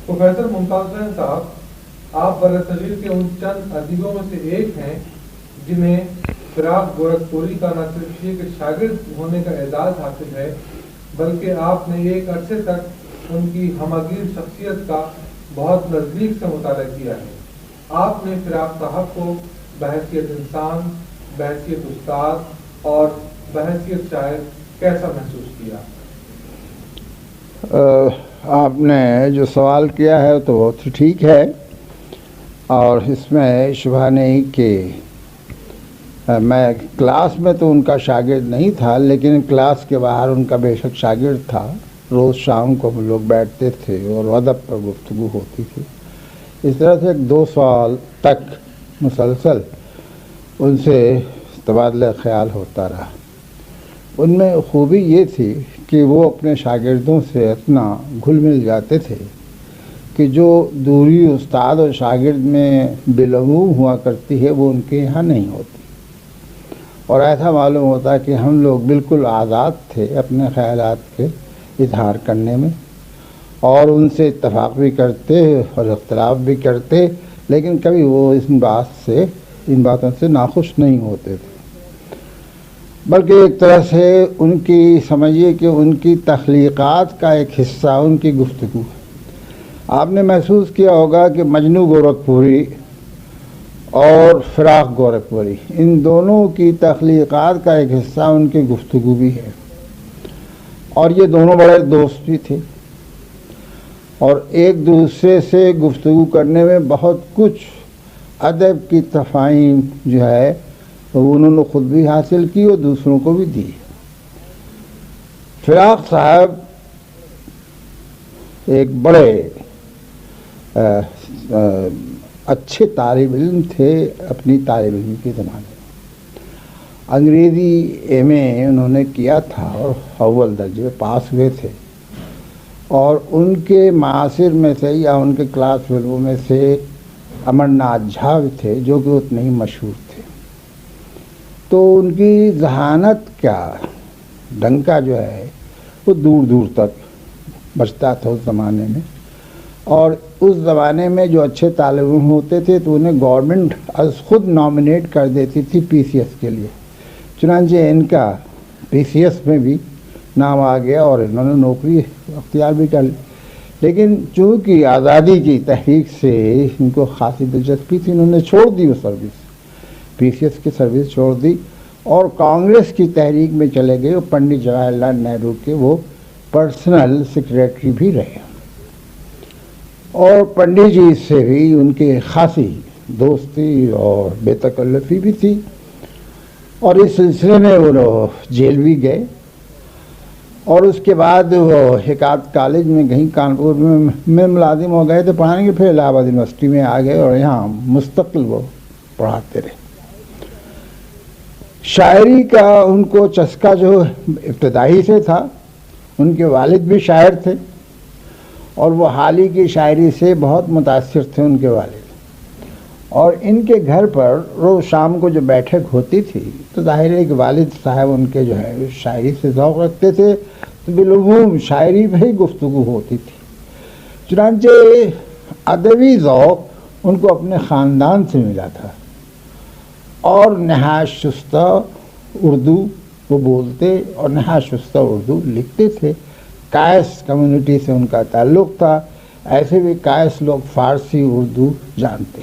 Professor ممتاز حسین صاحب، آپ برصغیر کے ان چند ادیبوں میں سے ایک ہیں جنہیں فراق گورکھپوری کا نہ صرف ایک شاگرد ہونے کا اعزاز حاصل ہے، بلکہ آپ نے ایک عرصے تک ان کی ہمگیر شخصیت کا بہت نزدیک سے مطالعہ کیا ہے۔ آپ نے فراق صاحب کو بحیثیت انسان، بحیثیت استاد اور بحیثیت شاعر کیسا محسوس کیا؟ آپ نے جو سوال کیا ہے تو بہت ٹھیک ہے، اور اس میں شبہ نہیں کہ میں کلاس میں تو ان کا شاگرد نہیں تھا، لیکن کلاس کے باہر ان کا بے شک شاگرد تھا۔ روز شام کو ہم لوگ بیٹھتے تھے اور ادب پر گفتگو ہوتی تھی۔ اس طرح سے 2 سال تک مسلسل ان سے تبادلہ خیال ہوتا رہا۔ ان میں خوبی یہ تھی کہ وہ اپنے شاگردوں سے اتنا گھل مل جاتے تھے کہ جو دوری استاد اور شاگرد میں بالعموم ہوا کرتی ہے وہ ان کے یہاں نہیں ہوتی، اور ایسا معلوم ہوتا کہ ہم لوگ بالکل آزاد تھے اپنے خیالات کے اظہار کرنے میں، اور ان سے اتفاق بھی کرتے اور اختلاف بھی کرتے، لیکن کبھی وہ ان باتوں سے ناخوش نہیں ہوتے تھے، بلکہ ایک طرح سے ان کی سمجھیے کہ ان کی تخلیقات کا ایک حصہ ان کی گفتگو ہے۔ آپ نے محسوس کیا ہوگا کہ مجنو گورکھپوری اور فراق گورکھپوری، ان دونوں کی تخلیقات کا ایک حصہ ان کی گفتگو بھی ہے، اور یہ دونوں بڑے دوست بھی تھے، اور ایک دوسرے سے گفتگو کرنے میں بہت کچھ ادب کی تفاہیم جو ہے وہ انہوں نے خود بھی حاصل کی اور دوسروں کو بھی دی۔ فراق صاحب ایک بڑے اچھے طالب علم تھے اپنی طالب علم کے زمانے میں۔ انگریزی ایم اے انہوں نے کیا تھا اور اول درجے میں پاس ہوئے تھے، اور ان کے معاصر میں سے یا ان کے کلاس فیلو میں سے امرناتھ جھا تھے جو کہ اتنے ہی مشہور تھے۔ تو ان کی ذہانت کا ڈنکا جو ہے وہ دور دور تک بچتا تھا اس زمانے میں، اور اس زمانے میں جو اچھے طالب علم ہوتے تھے تو انہیں گورنمنٹ از خود نامنیٹ کر دیتی تھی پی سی ایس کے لیے، چنانچہ ان کا پی سی ایس میں بھی نام آ گیا اور انہوں نے نوکری اختیار بھی کر لی۔ لیکن چونکہ آزادی کی تحریک سے ان کو خاصی دلچسپی تھی، انہوں نے چھوڑ دی وہ سروس، پی سی ایس کی سروس چھوڑ دی اور کانگریس کی تحریک میں چلے گئے، اور پنڈت جواہر لال نہرو کے وہ پرسنل سیکریٹری بھی رہے، اور پنڈت جی سے بھی ان کی خاصی دوستی اور بے تکلفی بھی تھی، اور اس سلسلے میں وہ جیل بھی گئے، اور اس کے بعد وہ ایک آدھ کالج میں کہیں کانپور میں ملازم ہو گئے تھے پڑھانے کے، پھر الہ آباد یونیورسٹی میں آ گئے اور یہاں مستقل وہ پڑھاتے رہے۔ شاعری کا ان کو چسکا جو ابتدائی سے تھا، ان کے والد بھی شاعر تھے اور وہ حالی کی شاعری سے بہت متاثر تھے ان کے والد، اور ان کے گھر پر روز شام کو جو بیٹھک ہوتی تھی تو ظاہر ہے کہ والد صاحب ان کے جو ہے شاعری سے ذوق رکھتے تھے، تو بالعموم شاعری پہ ہی گفتگو ہوتی تھی۔ چنانچہ ادبی ذوق ان کو اپنے خاندان سے ملا تھا، اور نہایت شستہ اردو وہ بولتے اور نہایت شستہ اردو لکھتے تھے۔ کائس کمیونٹی سے ان کا تعلق تھا، ایسے بھی کائس لوگ فارسی اردو جانتے۔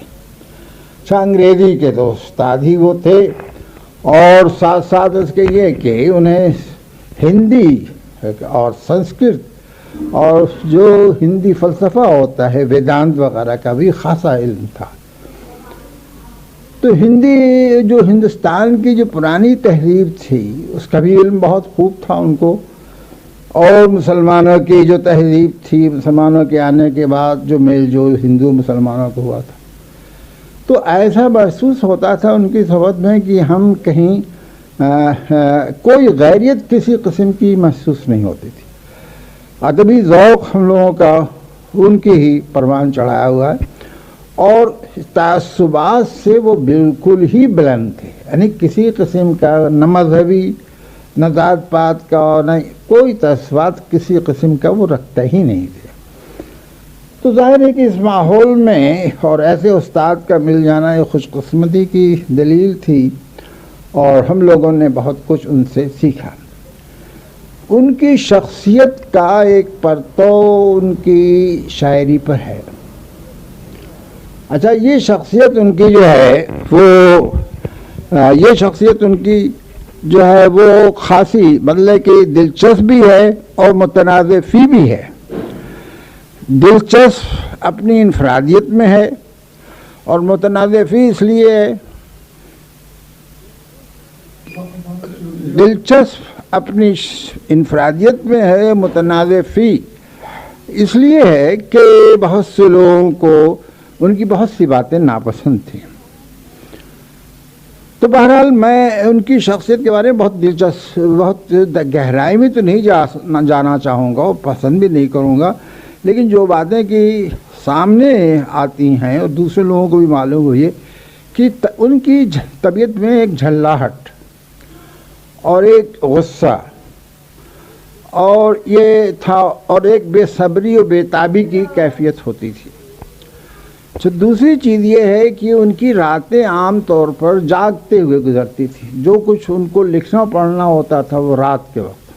اچھا، انگریزی کے تو استاد ہی وہ تھے، اور ساتھ ساتھ اس کے یہ کہ انہیں ہندی اور سنسکرت اور جو ہندی فلسفہ ہوتا ہے ویدانت وغیرہ کا بھی خاصا علم تھا۔ تو ہندی جو ہندوستان کی جو پرانی تہذیب تھی اس کا بھی علم بہت خوب تھا ان کو، اور مسلمانوں کی جو تہذیب تھی، مسلمانوں کے آنے کے بعد جو میل جول ہندو مسلمانوں کو ہوا تھا، تو ایسا محسوس ہوتا تھا ان کی صحبت میں کہ ہم کہیں کوئی غیریت کسی قسم کی محسوس نہیں ہوتی تھی۔ ادبی ذوق ہم لوگوں کا ان کی ہی پروان چڑھایا ہوا ہے، اور تعصبات سے وہ بالکل ہی بلند تھے، یعنی کسی قسم کا نہ مذہبی نہ ذات پات کا نہ کوئی تعصبات کسی قسم کا وہ رکھتا ہی نہیں تھے۔ تو ظاہر ہے کہ اس ماحول میں اور ایسے استاد کا مل جانا ایک خوش قسمتی کی دلیل تھی، اور ہم لوگوں نے بہت کچھ ان سے سیکھا۔ ان کی شخصیت کا ایک پرتو ان کی شاعری پر ہے۔ اچھا، یہ شخصیت ان کی جو ہے یہ شخصیت ان کی جو ہے وہ خاصی مطلب کہ دلچسپ بھی ہے اور متنازع فی بھی ہے۔ دلچسپ اپنی انفرادیت میں ہے اور متنازع فی اس لیے ہے، دلچسپ اپنی انفرادیت میں ہے، متنازع فی اس لیے ہے کہ بہت سے لوگوں کو ان کی بہت سی باتیں ناپسند تھیں۔ تو بہرحال میں ان کی شخصیت کے بارے میں بہت گہرائی میں تو نہیں جانا چاہوں گا اور پسند بھی نہیں کروں گا، لیکن جو باتیں کہ سامنے آتی ہیں اور دوسرے لوگوں کو بھی معلوم ہوئی ہے کہ ان کی طبیعت میں ایک جھلاہٹ اور ایک غصہ اور یہ تھا، اور ایک بے صبری اور بے تابی کی کیفیت ہوتی تھی۔ تو دوسری چیز یہ ہے کہ ان کی راتیں عام طور پر جاگتے ہوئے گزرتی تھی۔ جو کچھ ان کو لکھنا پڑھنا ہوتا تھا وہ رات کے وقت،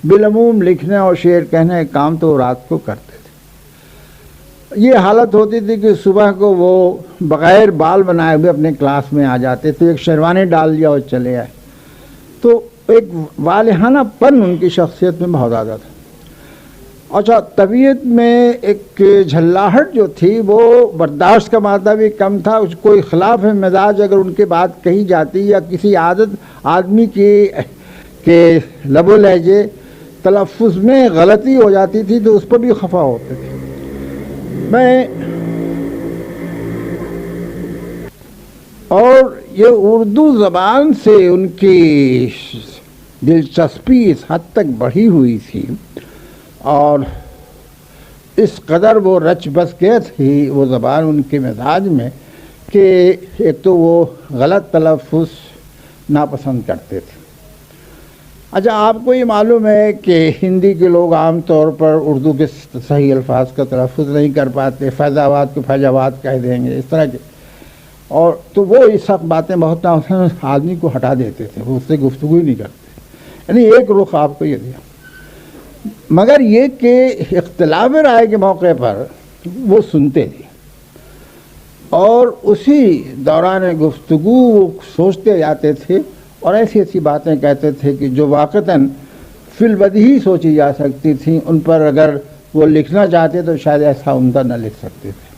بالعموم لکھنے اور شعر کہنے کا کام تو وہ رات کو کرتے تھے۔ یہ حالت ہوتی تھی کہ صبح کو وہ بغیر بال بنائے ہوئے اپنے کلاس میں آ جاتے تھے، ایک شیروانی ڈال دیا اور چلے آئے۔ تو ایک والہانہ پن ان کی شخصیت میں بہت زیادہ تھا۔ اچھا، طبیعت میں ایک جھلاہٹ جو تھی وہ برداشت کا مادہ بھی کم تھا۔ اس کو خلاف مزاج اگر ان کے بات کہی جاتی یا کسی آدمی کے لب و لہجے تلفظ میں غلطی ہو جاتی تھی تو اس پر بھی خفا ہوتے تھے۔ اور یہ اردو زبان سے ان کی دلچسپی اس حد تک بڑھی ہوئی تھی اور اس قدر وہ رچ بس گئے تھی وہ زبان ان کے مزاج میں کہ ایک تو وہ غلط تلفظ ناپسند کرتے تھے۔ اچھا، آپ کو یہ معلوم ہے کہ ہندی کے لوگ عام طور پر اردو کے صحیح الفاظ کا تلفظ نہیں کر پاتے، فیض آباد کو فیض آباد کہہ دیں گے، اس طرح کے، اور تو وہ اس وقت باتیں بہت آدمی کو ہٹا دیتے تھے، وہ اس سے گفتگو ہی نہیں کرتے۔ یعنی ایک رخ آپ کو یہ دیا، مگر یہ کہ اختلاف رائے کے موقع پر وہ سنتے تھے اور اسی دوران گفتگو وہ سوچتے جاتے تھے اور ایسی ایسی باتیں کہتے تھے کہ جو واقعتاً فی البدیہی سوچی جا سکتی تھیں، ان پر اگر وہ لکھنا چاہتے تو شاید ایسا عمدہ نہ لکھ سکتے تھے۔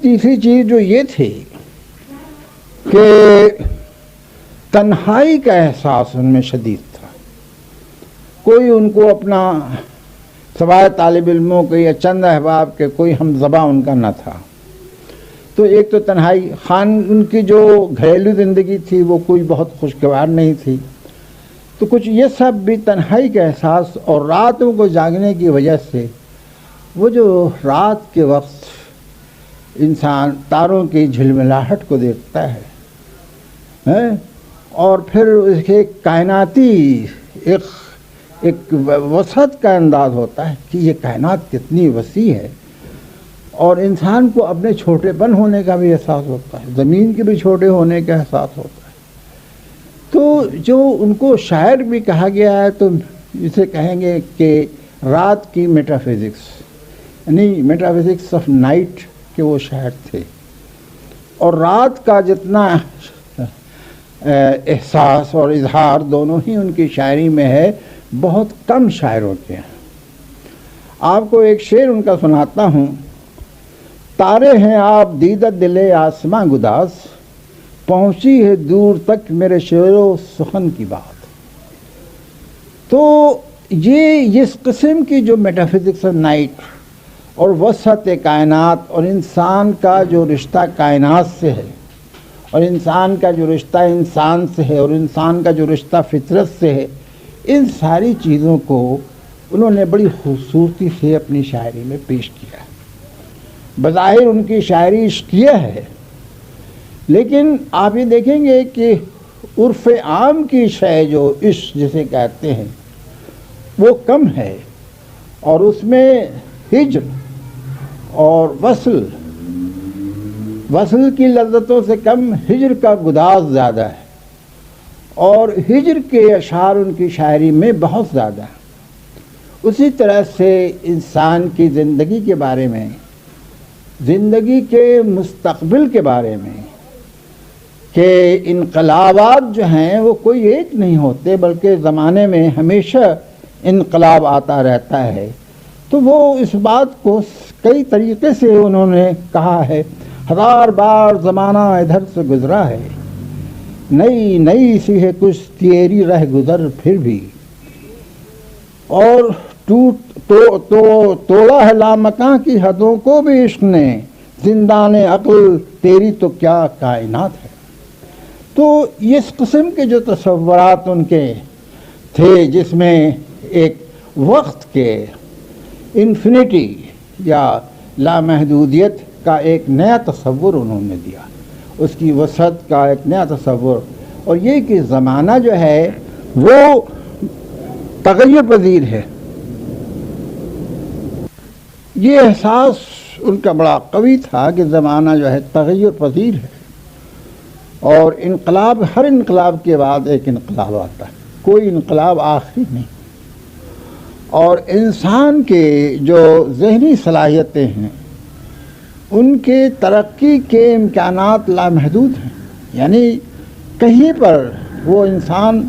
تیسری چیز جو یہ تھی کہ تنہائی کا احساس ان میں شدید تھا۔ کوئی ان کو اپنا سوائے طالب علموں کے یا چند احباب کے کوئی ہم زباں ان کا نہ تھا۔ تو ایک تو تنہائی، ان کی جو گھریلو زندگی تھی وہ کوئی بہت خوشگوار نہیں تھی، تو کچھ یہ سب بھی تنہائی کا احساس، اور راتوں کو جاگنے کی وجہ سے وہ جو رات کے وقت انسان تاروں کی جھلملاہٹ کو دیکھتا ہے اور پھر اس کے کائناتی ایک وسعت کا انداز ہوتا ہے کہ یہ کائنات کتنی وسیع ہے، اور انسان کو اپنے چھوٹے پن ہونے کا بھی احساس ہوتا ہے، زمین کے بھی چھوٹے ہونے کا احساس ہوتا ہے۔ تو جو ان کو شاعر بھی کہا گیا ہے تو اسے کہیں گے کہ رات کی میٹافزکس، یعنی میٹافزکس آف نائٹ کے وہ شاعر تھے، اور رات کا جتنا احساس اور اظہار دونوں ہی ان کی شاعری میں ہے، بہت کم شاعروں کے ہیں۔ آپ کو ایک شعر ان کا سناتا ہوں۔ تارے ہیں آپ دیدہ دل آسماں گداز، پہنچی ہے دور تک میرے شعر و سخن کی بات۔ تو یہ اس قسم کی جو میٹافزکس آف نائٹ اور وسعت کائنات اور انسان کا جو رشتہ کائنات سے ہے، اور انسان کا جو رشتہ انسان سے ہے، اور انسان کا جو رشتہ فطرت سے ہے، ان ساری چیزوں کو انہوں نے بڑی خوبصورتی سے اپنی شاعری میں پیش کیا ہے۔ بظاہر ان کی شاعری عشقیہ ہے، لیکن آپ یہ دیکھیں گے کہ عرف عام کی شے جو عشق جسے کہتے ہیں وہ کم ہے، اور اس میں ہجر اور وصل کی لذتوں سے کم ہجر کا گداز زیادہ ہے، اور ہجر کے اشعار ان کی شاعری میں بہت زیادہ ہیں۔ اسی طرح سے انسان کی زندگی کے بارے میں، زندگی کے مستقبل کے بارے میں، کہ انقلابات جو ہیں وہ کوئی ایک نہیں ہوتے بلکہ زمانے میں ہمیشہ انقلاب آتا رہتا ہے، تو وہ اس بات کو کئی طریقے سے انہوں نے کہا ہے۔ 1000 بار زمانہ ادھر سے گزرا ہے، نئی سی ہے کچھ تیری رہ گزر پھر بھی، اور توڑا ہے لامکاں کی حدوں کو بھی عشق نے، زندان عقل تیری تو کیا کائنات ہے۔ تو اس قسم کے جو تصورات ان کے تھے، جس میں ایک وقت کے انفینٹی یا لامحدودیت کا ایک نیا تصور انہوں نے دیا، اس کی وسعت کا ایک نیا تصور، اور یہ کہ زمانہ جو ہے وہ تغیر پذیر ہے، یہ احساس ان کا بڑا قوی تھا کہ زمانہ جو ہے تغیر پذیر ہے، اور انقلاب، ہر انقلاب کے بعد ایک انقلاب آتا ہے، کوئی انقلاب آخری نہیں، اور انسان کے جو ذہنی صلاحیتیں ہیں ان کے ترقی کے امکانات لامحدود ہیں، یعنی کہیں پر وہ انسان،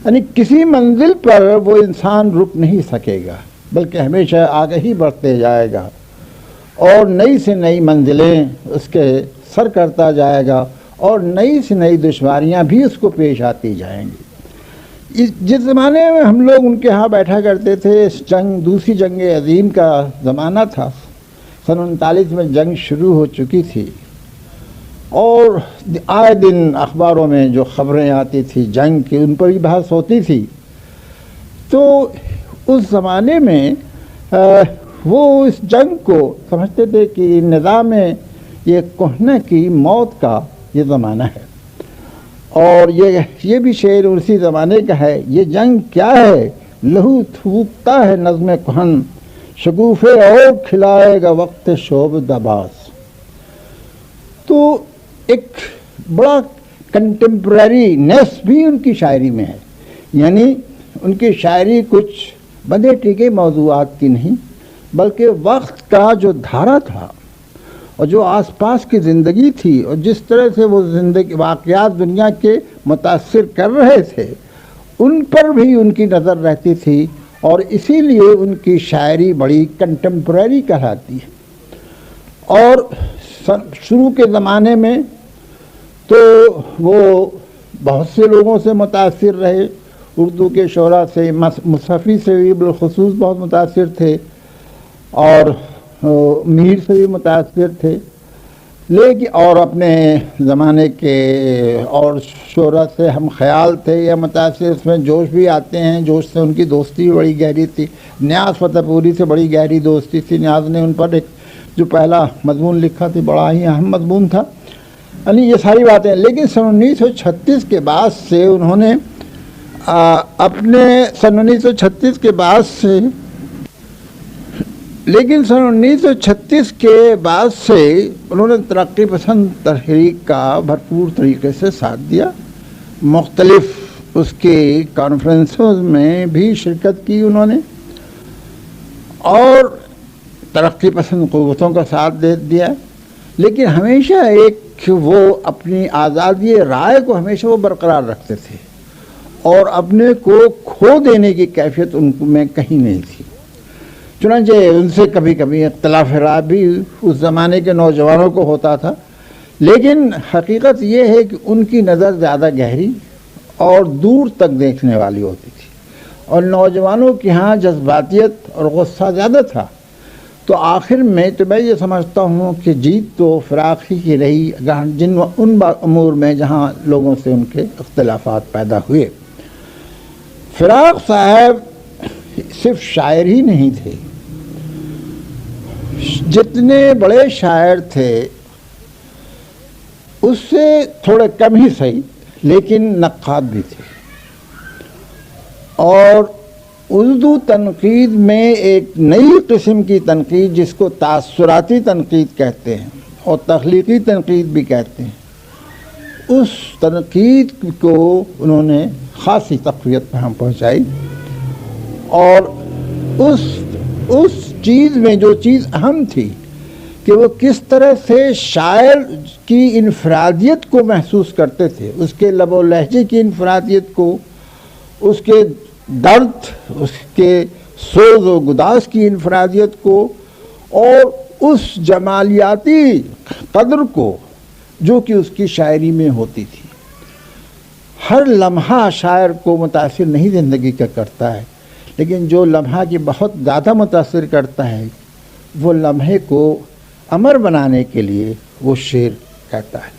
یعنی کسی منزل پر وہ انسان رک نہیں سکے گا بلکہ ہمیشہ آگے ہی بڑھتے جائے گا، اور نئی سے نئی منزلیں اس کے سر کرتا جائے گا، اور نئی سے نئی دشواریاں بھی اس کو پیش آتی جائیں گی۔ جس زمانے میں ہم لوگ ان کے ہاں بیٹھا کرتے تھے، اس دوسری جنگ عظیم کا زمانہ تھا، سن 39 میں جنگ شروع ہو چکی تھی، اور آئے دن اخباروں میں جو خبریں آتی تھی جنگ کی، ان پر ہی بحث ہوتی تھی۔ تو اس زمانے میں وہ اس جنگ کو سمجھتے تھے کہ نظام یہ کہنے کی موت کا یہ زمانہ ہے، اور یہ بھی شعر اسی زمانے کا ہے۔ یہ جنگ کیا ہے، لہو تھوکتا ہے نظم کہن، شگوفے اور کھلائے گا وقت شعب دباس۔ تو ایک بڑا کنٹمپریری نیس بھی ان کی شاعری میں ہے، یعنی ان کی شاعری کچھ بندے ٹیکے موضوعات کی نہیں، بلکہ وقت کا جو دھارا تھا اور جو آس پاس کی زندگی تھی، اور جس طرح سے وہ زندگی واقعات دنیا کے متاثر کر رہے تھے، ان پر بھی ان کی نظر رہتی تھی، اور اسی لیے ان کی شاعری بڑی کنٹمپریری کہلاتی ہے۔ اور شروع کے زمانے میں تو وہ بہت سے لوگوں سے متاثر رہے، اردو کے شعراء سے، مصحفی سے بھی بالخصوص بہت متاثر تھے، اور میر سے بھی متاثر تھے، لیکن اور اپنے زمانے کے اور شعراء سے ہم خیال تھے یا متاثر، اس میں جوش بھی آتے ہیں، جوش سے ان کی دوستی بھی بڑی گہری تھی۔ نیاز فتح پوری سے بڑی گہری دوستی تھی، نیاز نے ان پر ایک جو پہلا مضمون لکھا تھی، بڑا ہی اہم مضمون تھا، یعنی یہ ساری باتیں۔ لیکن سن 1936 کے بعد سے انہوں نے سن 1936 کے بعد سے انہوں نے ترقی پسند تحریک کا بھرپور طریقے سے ساتھ دیا، مختلف اس کے کانفرنسز میں بھی شرکت کی انہوں نے، اور ترقی پسند قوتوں کا ساتھ دے دیا، لیکن ہمیشہ ایک وہ اپنی آزادی رائے کو ہمیشہ وہ برقرار رکھتے تھے، اور اپنے کو کھو دینے کی کیفیت ان میں کہیں نہیں تھی۔ چنانچہ ان سے کبھی کبھی اختلاف رائے بھی اس زمانے کے نوجوانوں کو ہوتا تھا، لیکن حقیقت یہ ہے کہ ان کی نظر زیادہ گہری اور دور تک دیکھنے والی ہوتی تھی، اور نوجوانوں کے ہاں جذباتیت اور غصہ زیادہ تھا۔ تو آخر میں تو میں یہ سمجھتا ہوں کہ جیت تو فراق ہی کی رہی ان امور میں جہاں لوگوں سے ان کے اختلافات پیدا ہوئے۔ فراق صاحب صرف شاعر ہی نہیں تھے، جتنے بڑے شاعر تھے اس سے تھوڑے کم ہی صحیح، لیکن نقاد بھی تھے، اور اردو تنقید میں ایک نئی قسم کی تنقید جس کو تاثراتی تنقید کہتے ہیں اور تخلیقی تنقید بھی کہتے ہیں، اس تنقید کو انہوں نے خاصی تقویت پہم پہنچائی، اور اس چیز میں جو چیز اہم تھی کہ وہ کس طرح سے شاعر کی انفرادیت کو محسوس کرتے تھے، اس کے لب و لہجے کی انفرادیت کو، اس کے درد، اس کے سوز و گداز کی انفرادیت کو، اور اس جمالیاتی قدر کو جو کہ اس کی شاعری میں ہوتی تھی۔ ہر لمحہ شاعر کو متاثر نہیں زندگی کا کرتا ہے، لیکن جو لمحہ کی بہت زیادہ متاثر کرتا ہے وہ لمحے کو امر بنانے کے لیے وہ شعر کہتا ہے۔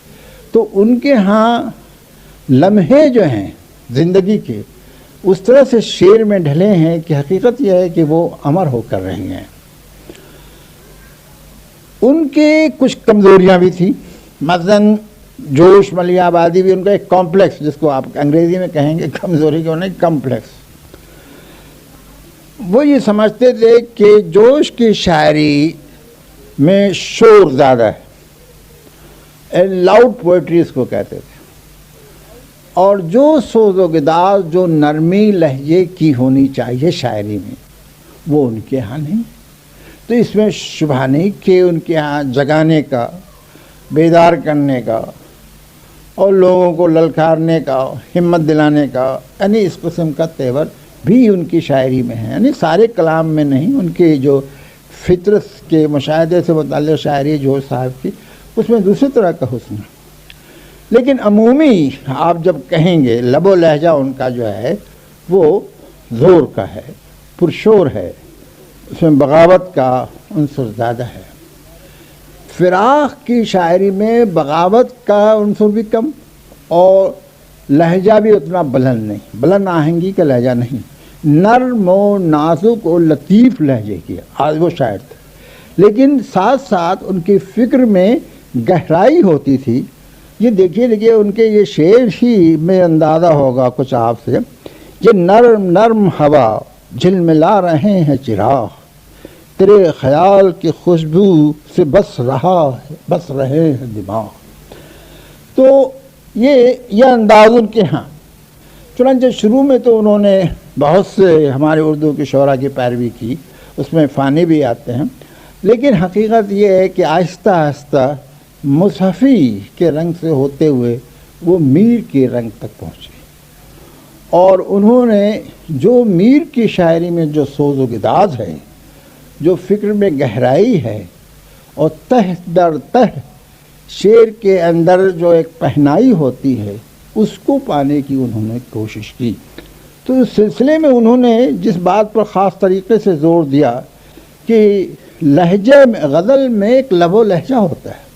تو ان کے ہاں لمحے جو ہیں زندگی کے اس طرح سے شعر میں ڈھلے ہیں کہ حقیقت یہ ہے کہ وہ امر ہو کر رہے ہیں۔ ان کے کچھ کمزوریاں بھی تھیں، مثلاً جوش ملیح آبادی بھی ان کا ایک کمپلیکس، جس کو آپ انگریزی میں کہیں گے کمزوری کیوں نہیں، کمپلیکس۔ وہ یہ سمجھتے تھے کہ جوش کی شاعری میں شور زیادہ ہے، لاؤڈ پوئٹری اس کو کہتے تھے، اور جو سوز و گداز، جو نرمی لہجے کی ہونی چاہیے شاعری میں، وہ ان کے ہاں نہیں۔ تو اس میں شبہ نہیں کہ ان کے ہاں جگانے کا، بیدار کرنے کا اور لوگوں کو للکارنے کا، ہمت دلانے کا، یعنی اس قسم کا تیور بھی ان کی شاعری میں ہے، یعنی سارے کلام میں نہیں۔ ان کے جو فطرت کے مشاہدے سے متعلق شاعری جوش صاحب کی، اس میں دوسری طرح کا حسن ہے۔ لیکن عمومی آپ جب کہیں گے لب و لہجہ ان کا جو ہے وہ زور کا ہے، پرشور ہے، اس میں بغاوت کا عنصر زیادہ ہے۔ فراق کی شاعری میں بغاوت کا عنصر بھی کم اور لہجہ بھی اتنا بلند نہیں، بلند آہنگی کا لہجہ نہیں، نرم و نازک و لطیف لہجے کی آج وہ شاعر تھے۔ لیکن ساتھ ساتھ ان کی فکر میں گہرائی ہوتی تھی۔ یہ دیکھیے ان کے یہ شعر ہی میں اندازہ ہوگا کچھ آپ سے، یہ نرم نرم ہوا جھلملا رہے ہیں چراغ، تیرے خیال کی خوشبو سے بس رہے ہیں دماغ۔ تو یہ انداز ان کے ہاں، چنانچہ شروع میں تو انہوں نے بہت سے ہمارے اردو کے شعراء کی پیروی کی، اس میں فانی بھی آتے ہیں، لیکن حقیقت یہ ہے کہ آہستہ آہستہ مصحفی کے رنگ سے ہوتے ہوئے وہ میر کے رنگ تک پہنچے، اور انہوں نے جو میر کی شاعری میں جو سوز و گداز ہے، جو فکر میں گہرائی ہے، اور تہ در تہ شعر کے اندر جو ایک پہنائی ہوتی ہے، اس کو پانے کی انہوں نے کوشش کی۔ تو اس سلسلے میں انہوں نے جس بات پر خاص طریقے سے زور دیا کہ لہجے میں، غزل میں ایک لب و لہجہ ہوتا ہے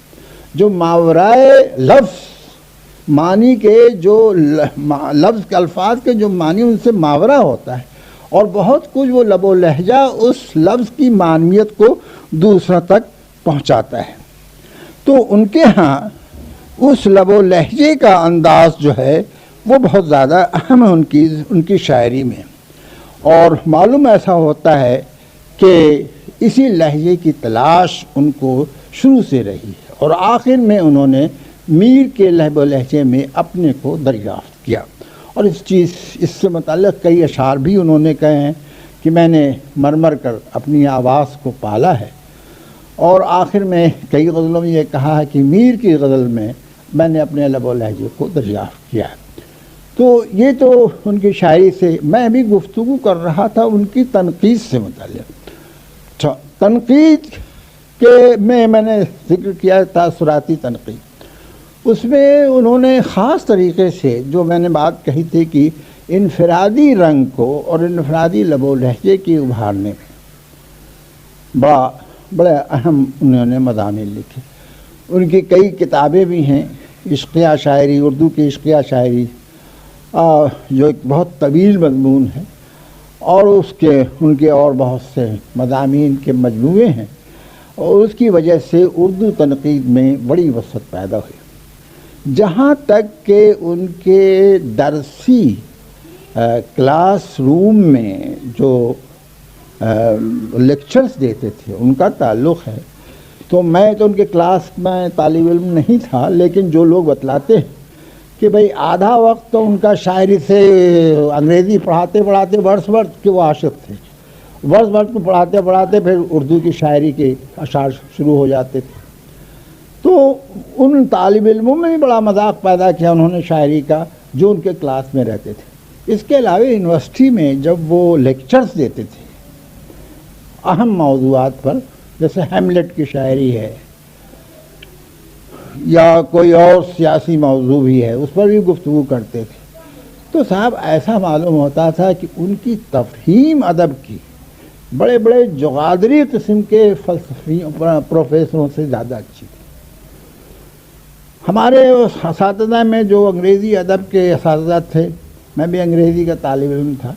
جو ماورائے لفظ معنی کے، جو لفظ کے الفاظ کے جو معنی ان سے ماورہ ہوتا ہے، اور بہت کچھ وہ لب و لہجہ اس لفظ کی معنویت کو دوسروں تک پہنچاتا ہے۔ تو ان کے ہاں اس لب و لہجے کا انداز جو ہے وہ بہت زیادہ اہم ہے ان کی شاعری میں، اور معلوم ایسا ہوتا ہے کہ اسی لہجے کی تلاش ان کو شروع سے رہی ہے، اور آخر میں انہوں نے میر کے لب و لہجے میں اپنے کو دریافت کیا۔ اور اس سے متعلق کئی اشعار بھی انہوں نے کہے ہیں کہ میں نے مرمر کر اپنی آواز کو پالا ہے، اور آخر میں کئی غزلوں میں یہ کہا ہے کہ میر کی غزل میں نے اپنے لب و لہجے کو دریافت کیا ہے۔ تو یہ تو ان کی شاعری سے میں بھی گفتگو کر رہا تھا ان کی تنقید سے متعلق۔ تنقید کے میں نے ذکر کیا تاثراتی تنقید، اس میں انہوں نے خاص طریقے سے جو میں نے بات کہی تھی کہ انفرادی رنگ کو اور انفرادی لب و لہجے کی ابھارنے میں بڑے اہم انہوں نے مضامین لکھے۔ ان کی کئی کتابیں بھی ہیں، عشقیہ شاعری، اردو کی عشقیہ شاعری، جو ایک بہت طویل مضمون ہے، اور ان کے اور بہت سے مضامین کے مجموعے ہیں، اور اس کی وجہ سے اردو تنقید میں بڑی وسعت پیدا ہوئی، جہاں تک کہ ان کے درسی کلاس روم میں جو لیکچرز دیتے تھے ان کا تعلق ہے، تو میں تو ان کے کلاس میں طالب علم نہیں تھا، لیکن جو لوگ بتلاتے ہیں کہ بھئی آدھا وقت تو ان کا شاعری سے انگریزی پڑھاتے پڑھاتے برس کے وہ عاشق تھے، برس کو پڑھاتے پڑھاتے پھر اردو کی شاعری کے اشعار شروع ہو جاتے تھے۔ تو ان طالب علموں میں بھی بڑا مذاق پیدا کیا انہوں نے شاعری کا جو ان کے کلاس میں رہتے تھے۔ اس کے علاوہ یونیورسٹی میں جب وہ لیکچرز دیتے تھے اہم موضوعات پر، جیسے ہیملیٹ کی شاعری ہے یا کوئی اور سیاسی موضوع بھی ہے، اس پر بھی گفتگو کرتے تھے، تو صاحب ایسا معلوم ہوتا تھا کہ ان کی تفہیم ادب کی بڑے بڑے جغادری قسم کے فلسفی پروفیسروں سے زیادہ اچھی تھی۔ ہمارے اساتذہ میں جو انگریزی ادب کے اساتذہ تھے، میں بھی انگریزی کا طالب علم تھا،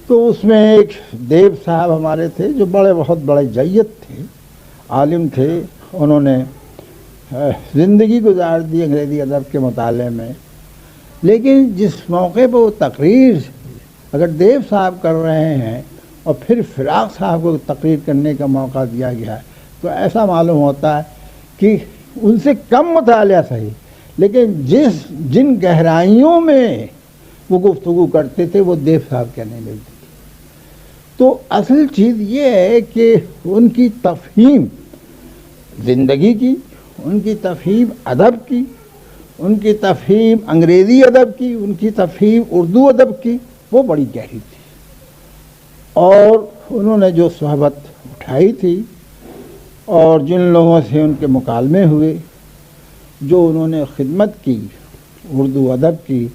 تو اس میں ایک دیو صاحب ہمارے تھے جو بہت بڑے جید تھے، عالم تھے، انہوں نے زندگی گزار دی انگریزی ادب کے مطالعے میں، لیکن جس موقع پہ وہ تقریر اگر دیو صاحب کر رہے ہیں اور پھر فراق صاحب کو تقریر کرنے کا موقع دیا گیا ہے، تو ایسا معلوم ہوتا ہے کہ ان سے کم مطالعہ صحیح، لیکن جن گہرائیوں میں وہ گفتگو کرتے تھے وہ دیو صاحب کے نہیں ملتی تھی۔ تو اصل چیز یہ ہے کہ ان کی تفہیم زندگی کی، ان کی تفہیم ادب کی، ان کی تفہیم انگریزی ادب کی، ان کی تفہیم اردو ادب کی، وہ بڑی گہری تھی، اور انہوں نے جو صحبت اٹھائی تھی اور جن لوگوں سے ان کے مکالمے ہوئے، جو انہوں نے خدمت کی اردو ادب کی،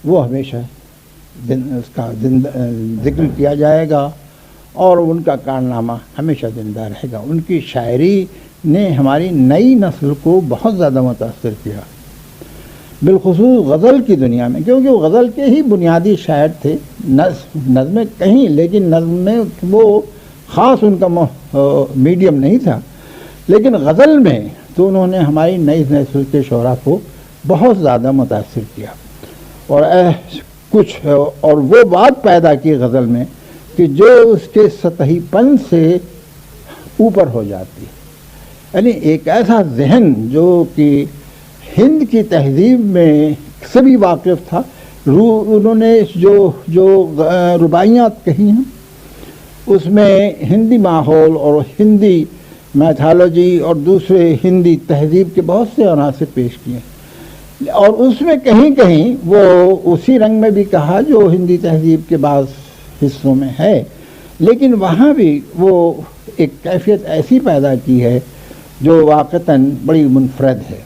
وہ ہمیشہ اس کا ذکر کیا جائے گا اور ان کا کارنامہ ہمیشہ زندہ رہے گا۔ ان کی شاعری نے ہماری نئی نسل کو بہت زیادہ متاثر کیا، بالخصوص غزل کی دنیا میں، کیونکہ وہ غزل کے ہی بنیادی شاعر تھے۔ نظمیں کہیں، لیکن نظم میں وہ خاص ان کا میڈیم نہیں تھا، لیکن غزل میں تو انہوں نے ہماری نئی نسل کے شعراء کو بہت زیادہ متاثر کیا، اور وہ بات پیدا کی غزل میں کہ جو اس کے سطحی پن سے اوپر ہو جاتی ہے، یعنی ایک ایسا ذہن جو کہ ہند کی تہذیب میں سے بھی واقف تھا۔ انہوں نے جو رباعیات کہی ہیں اس میں ہندی ماحول اور ہندی میتھالوجی اور دوسرے ہندی تہذیب کے بہت سے عناصر پیش کیے، اور اس میں کہیں کہیں وہ اسی رنگ میں بھی کہا جو ہندی تہذیب کے بعض حصوں میں ہے، لیکن وہاں بھی وہ ایک کیفیت ایسی پیدا کی ہے جو واقعتاً بڑی منفرد ہے۔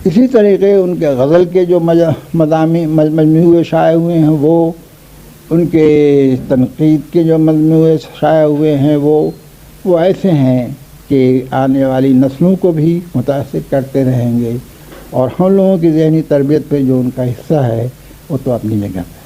اسی طریقے ان کے غزل کے جو مجموعے شائع ہوئے ہیں، وہ ان کے تنقید کے جو مجموعے شائع ہوئے ہیں وہ ایسے ہیں کہ آنے والی نسلوں کو بھی متاثر کرتے رہیں گے، اور ہم لوگوں کی ذہنی تربیت پہ جو ان کا حصہ ہے وہ تو اپنی جگہ ہے۔